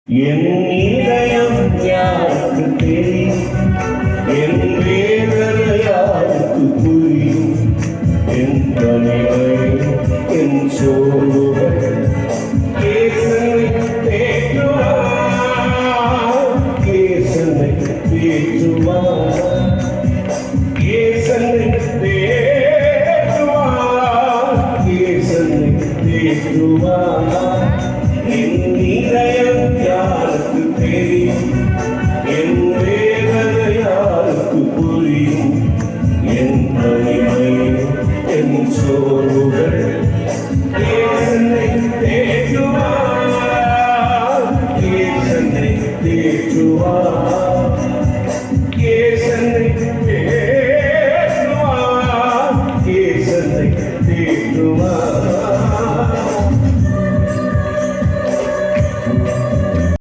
என் இதயம் யாருக்கு தெரியும், என் வேதனை யாருக்கு புரியும், என் தனிமை என் சோர்வுகள் கேசனை தேற்றுவார், கேசனை தேற்றுவார், கேசனை தேற்றுவார், கேசனை தேற்றுவார். என் இதயம் யாருக்கு தெரியும், என் வேதனை யாருக்கு புரியும், என் தனிமை என் சோர்வுகள் கேசனை தேற்றுவார், கேசனை தேற்றுவார்.